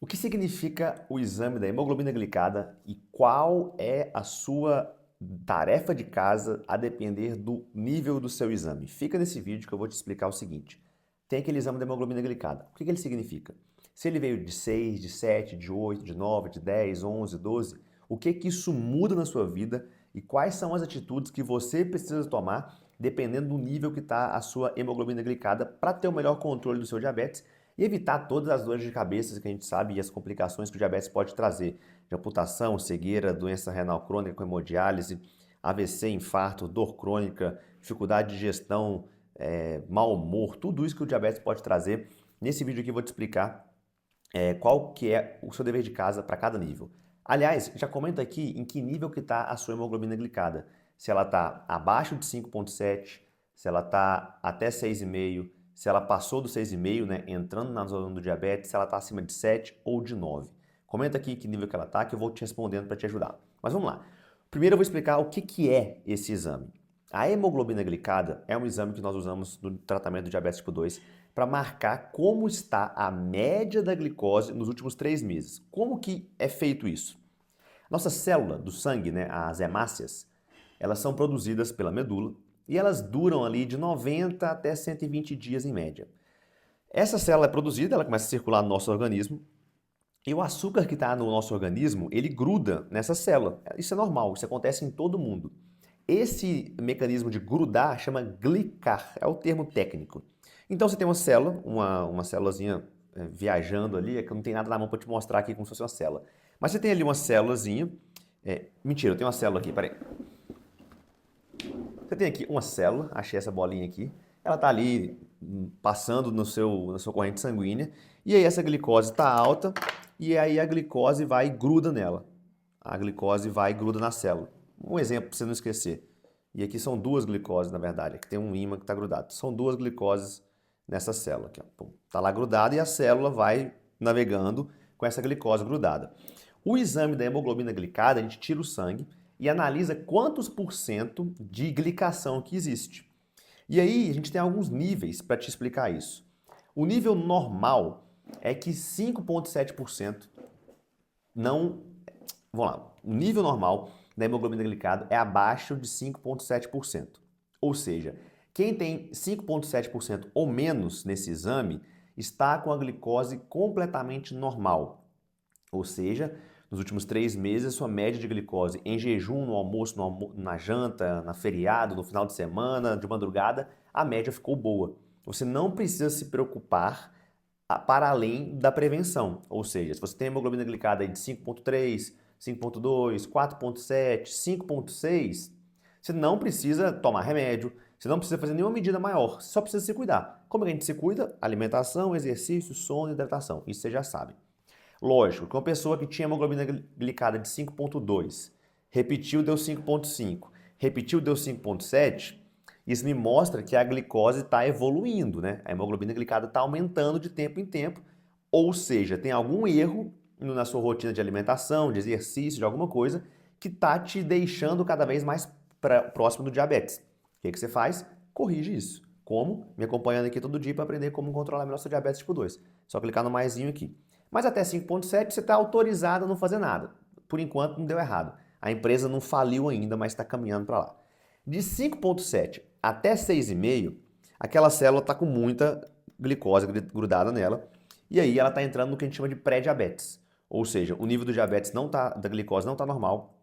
O que significa o exame da hemoglobina glicada e qual é a sua tarefa de casa a depender do nível do seu exame? Fica nesse vídeo que eu vou te explicar o seguinte. Tem aquele exame da hemoglobina glicada. O que ele significa? Se ele veio de 6, de 7, de 8, de 9, de 10, 11, 12, o que isso muda na sua vida e quais são as atitudes que você precisa tomar dependendo do nível que está a sua hemoglobina glicada para ter o melhor controle do seu diabetes e evitar todas as dores de cabeça que a gente sabe e as complicações que o diabetes pode trazer, de amputação, cegueira, doença renal crônica com hemodiálise, AVC, infarto, dor crônica, dificuldade de digestão, mau humor, tudo isso que o diabetes pode trazer. Nesse vídeo aqui eu vou te explicar qual que é o seu dever de casa para cada nível. Aliás, já comenta aqui em que nível que está a sua hemoglobina glicada. Se ela está abaixo de 5,7, se ela está até 6,5, se ela passou do 6,5, né, entrando na zona do diabetes, se ela está acima de 7 ou de 9. Comenta aqui que nível que ela está, que eu vou te respondendo para te ajudar. Mas vamos lá. Primeiro eu vou explicar o que é esse exame. A hemoglobina glicada é um exame que nós usamos no tratamento do diabetes tipo 2 para marcar como está a média da glicose nos últimos 3 meses. Como que é feito isso? Nossa célula do sangue, né, as hemácias, elas são produzidas pela medula e elas duram ali de 90 até 120 dias em média. Essa célula é produzida, ela começa a circular no nosso organismo e o açúcar que está no nosso organismo, ele gruda nessa célula. Isso é normal, isso acontece em todo mundo. Esse mecanismo de grudar chama glicar, é o termo técnico. Então você tem uma célula, uma célulazinha viajando ali, é que eu não tenho nada na mão para te mostrar aqui como se fosse uma célula. Mas você tem ali uma célulazinha, mentira, eu tenho uma célula aqui, peraí. Você tem aqui uma célula, achei essa bolinha aqui, ela está ali passando na sua corrente sanguínea, e aí essa glicose está alta, e aí a glicose vai e gruda nela. A glicose vai e gruda na célula. Um exemplo para você não esquecer. E aqui são duas glicoses, na verdade. Aqui tem um ímã que está grudado. São duas glicoses nessa célula. Está lá grudada e a célula vai navegando com essa glicose grudada. O exame da hemoglobina glicada, a gente tira o sangue e analisa quantos por cento de glicação que existe. E aí a gente tem alguns níveis para te explicar isso. O nível normal é que 5,7% não... Vamos lá. O nível normal da hemoglobina glicada é abaixo de 5,7%. Ou seja, quem tem 5,7% ou menos nesse exame está com a glicose completamente normal. Ou seja, nos últimos 3 meses, sua média de glicose em jejum, no almoço, na janta, na feriado, no final de semana, de madrugada, a média ficou boa. Você não precisa se preocupar para além da prevenção. Ou seja, se você tem hemoglobina glicada de 5,3, 5,2, 4,7, 5,6, você não precisa tomar remédio, você não precisa fazer nenhuma medida maior, você só precisa se cuidar. Como a gente se cuida? Alimentação, exercício, sono e hidratação. Isso você já sabe. Lógico que uma pessoa que tinha hemoglobina glicada de 5,2, repetiu, deu 5,5, repetiu, deu 5,7, isso me mostra que a glicose está evoluindo, né? A hemoglobina glicada está aumentando de tempo em tempo, ou seja, tem algum erro na sua rotina de alimentação, de exercício, de alguma coisa, que está te deixando cada vez mais próximo do diabetes. O que você faz? Corrige isso. Como? Me acompanhando aqui todo dia para aprender como controlar melhor seu diabetes tipo 2. Só clicar no maisinho aqui. Mas até 5,7 você está autorizado a não fazer nada. Por enquanto não deu errado. A empresa não faliu ainda, mas está caminhando para lá. De 5,7 até 6,5, aquela célula está com muita glicose grudada nela, e aí ela está entrando no que a gente chama de pré-diabetes. Ou seja, o nível do diabetes da glicose não está normal,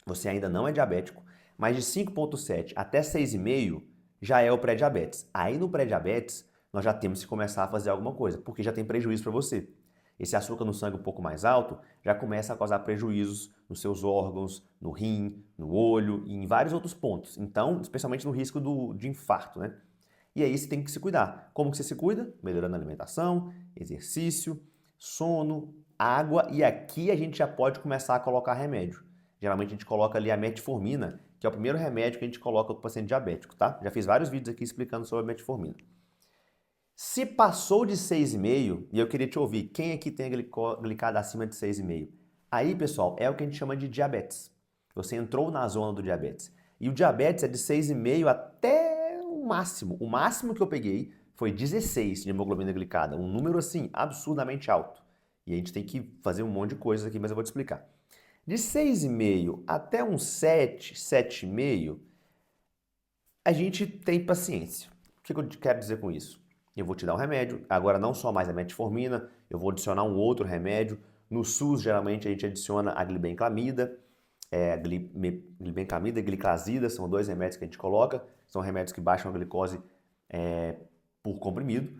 você ainda não é diabético, mas de 5,7 até 6,5 já é o pré-diabetes. Aí no pré-diabetes nós já temos que começar a fazer alguma coisa, porque já tem prejuízo para você. Esse açúcar no sangue um pouco mais alto já começa a causar prejuízos nos seus órgãos, no rim, no olho e em vários outros pontos. Então, especialmente no risco de infarto, né? E aí você tem que se cuidar. Como que você se cuida? Melhorando a alimentação, exercício, sono, água e aqui a gente já pode começar a colocar remédio. Geralmente a gente coloca ali a metformina, que é o primeiro remédio que a gente coloca para o paciente diabético, tá? Já fiz vários vídeos aqui explicando sobre a metformina. Se passou de 6,5, e eu queria te ouvir, quem aqui tem a glicada acima de 6,5? Aí, pessoal, é o que a gente chama de diabetes. Você entrou na zona do diabetes. E o diabetes é de 6,5 até o máximo. O máximo que eu peguei foi 16 de hemoglobina glicada, um número assim absurdamente alto. E a gente tem que fazer um monte de coisas aqui, mas eu vou te explicar. De 6,5 até uns 7, 7,5, a gente tem paciência. O que eu quero dizer com isso? Eu vou te dar um remédio, agora não só mais a metformina, eu vou adicionar um outro remédio. No SUS, geralmente, a gente adiciona a glibenclamida, glibenclamida e gliclazida, são 2 remédios que a gente coloca, são remédios que baixam a glicose por comprimido.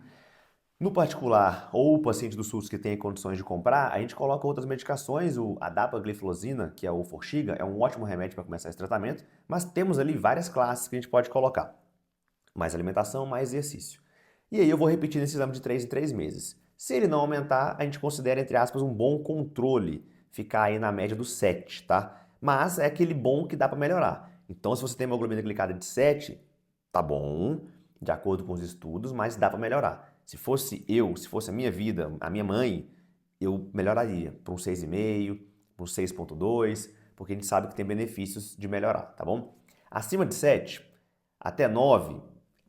No particular, ou o paciente do SUS que tem condições de comprar, a gente coloca outras medicações, a dapagliflozina, que é o Forxiga, é um ótimo remédio para começar esse tratamento, mas temos ali várias classes que a gente pode colocar. Mais alimentação, mais exercício. E aí eu vou repetir nesse exame de 3 em 3 meses. Se ele não aumentar, a gente considera, entre aspas, um bom controle, ficar aí na média do 7, tá? Mas é aquele bom que dá para melhorar. Então, se você tem uma hemoglobina glicada de 7, tá bom, de acordo com os estudos, mas dá para melhorar. Se fosse a minha vida, a minha mãe, eu melhoraria para um 6,5, para um 6,2, porque a gente sabe que tem benefícios de melhorar, tá bom? Acima de 7, até 9,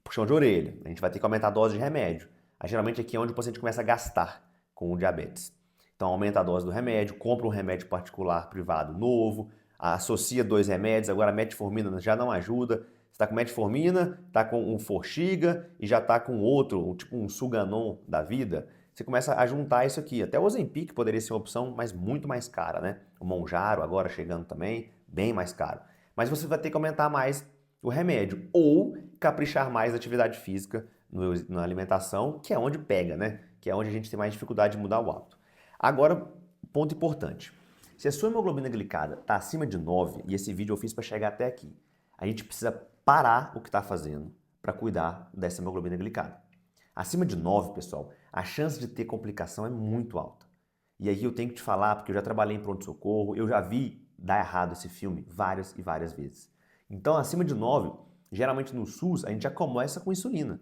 puxão de orelha. A gente vai ter que aumentar a dose de remédio. Geralmente aqui é onde o paciente começa a gastar com o diabetes. Então aumenta a dose do remédio, compra um remédio particular privado novo, associa 2 remédios, agora a metformina já não ajuda. Você está com metformina, está com um Forxiga e já está com outro, tipo um Suganon da vida. Você começa a juntar isso aqui. Até o Ozempic poderia ser uma opção, mas muito mais cara, né? O Mounjaro agora chegando também, bem mais caro. Mas você vai ter que aumentar mais o remédio ou caprichar mais na atividade física, na alimentação, que é onde pega, né? Que é onde a gente tem mais dificuldade de mudar o hábito. Agora, ponto importante. Se a sua hemoglobina glicada está acima de 9, e esse vídeo eu fiz para chegar até aqui, a gente precisa parar o que está fazendo para cuidar dessa hemoglobina glicada. Acima de 9, pessoal, a chance de ter complicação é muito alta. E aí eu tenho que te falar, porque eu já trabalhei em pronto-socorro, eu já vi dar errado esse filme várias e várias vezes. Então, acima de 9, geralmente no SUS, a gente já começa com insulina,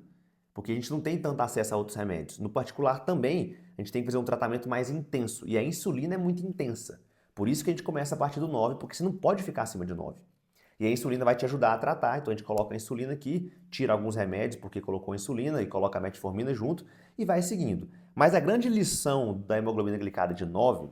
porque a gente não tem tanto acesso a outros remédios. No particular também, a gente tem que fazer um tratamento mais intenso, e a insulina é muito intensa. Por isso que a gente começa a partir do 9, porque você não pode ficar acima de 9. E a insulina vai te ajudar a tratar, então a gente coloca a insulina aqui, tira alguns remédios porque colocou a insulina e coloca a metformina junto e vai seguindo. Mas a grande lição da hemoglobina glicada de 9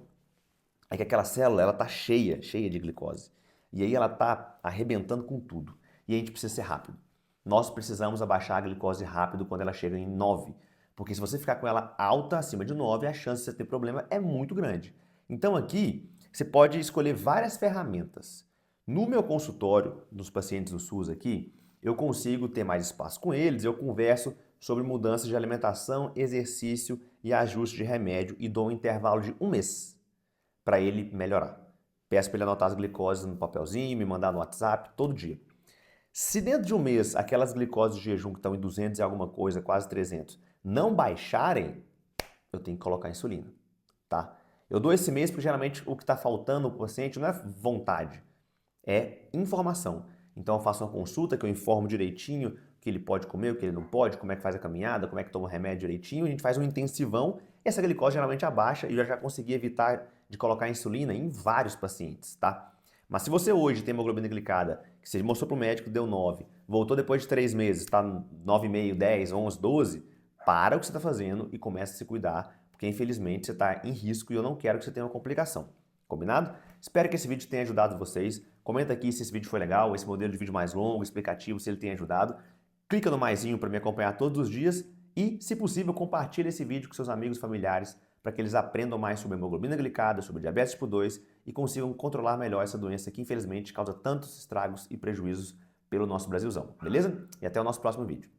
é que aquela célula ela tá cheia de glicose. E aí ela tá arrebentando com tudo. E a gente precisa ser rápido. Nós precisamos abaixar a glicose rápido quando ela chega em 9. Porque se você ficar com ela alta, acima de 9, a chance de você ter problema é muito grande. Então aqui, você pode escolher várias ferramentas. No meu consultório, dos pacientes do SUS aqui, eu consigo ter mais espaço com eles, eu converso sobre mudanças de alimentação, exercício e ajuste de remédio e dou um intervalo de 1 mês para ele melhorar. Peço para ele anotar as glicoses no papelzinho, me mandar no WhatsApp todo dia. Se dentro de 1 mês aquelas glicoses de jejum que estão em 200 e alguma coisa, quase 300, não baixarem, eu tenho que colocar insulina, tá? Eu dou esse mês porque geralmente o que está faltando no paciente não é vontade, é informação. Então eu faço uma consulta que eu informo direitinho o que ele pode comer, o que ele não pode, como é que faz a caminhada, como é que toma o remédio direitinho, a gente faz um intensivão e essa glicose geralmente abaixa e eu já consegui evitar de colocar insulina em vários pacientes, tá? Mas se você hoje tem hemoglobina glicada, que você mostrou para o médico, deu 9, voltou depois de 3 meses, está 9,5, 10, 11, 12, para o que você está fazendo e começa a se cuidar, porque infelizmente você está em risco e eu não quero que você tenha uma complicação. Combinado? Espero que esse vídeo tenha ajudado vocês. Comenta aqui se esse vídeo foi legal, esse modelo de vídeo mais longo, explicativo, se ele tem ajudado. Clica no maisinho para me acompanhar todos os dias e, se possível, compartilhe esse vídeo com seus amigos e familiares para que eles aprendam mais sobre hemoglobina glicada, sobre diabetes tipo 2 e consigam controlar melhor essa doença que, infelizmente, causa tantos estragos e prejuízos pelo nosso Brasilzão. Beleza? E até o nosso próximo vídeo.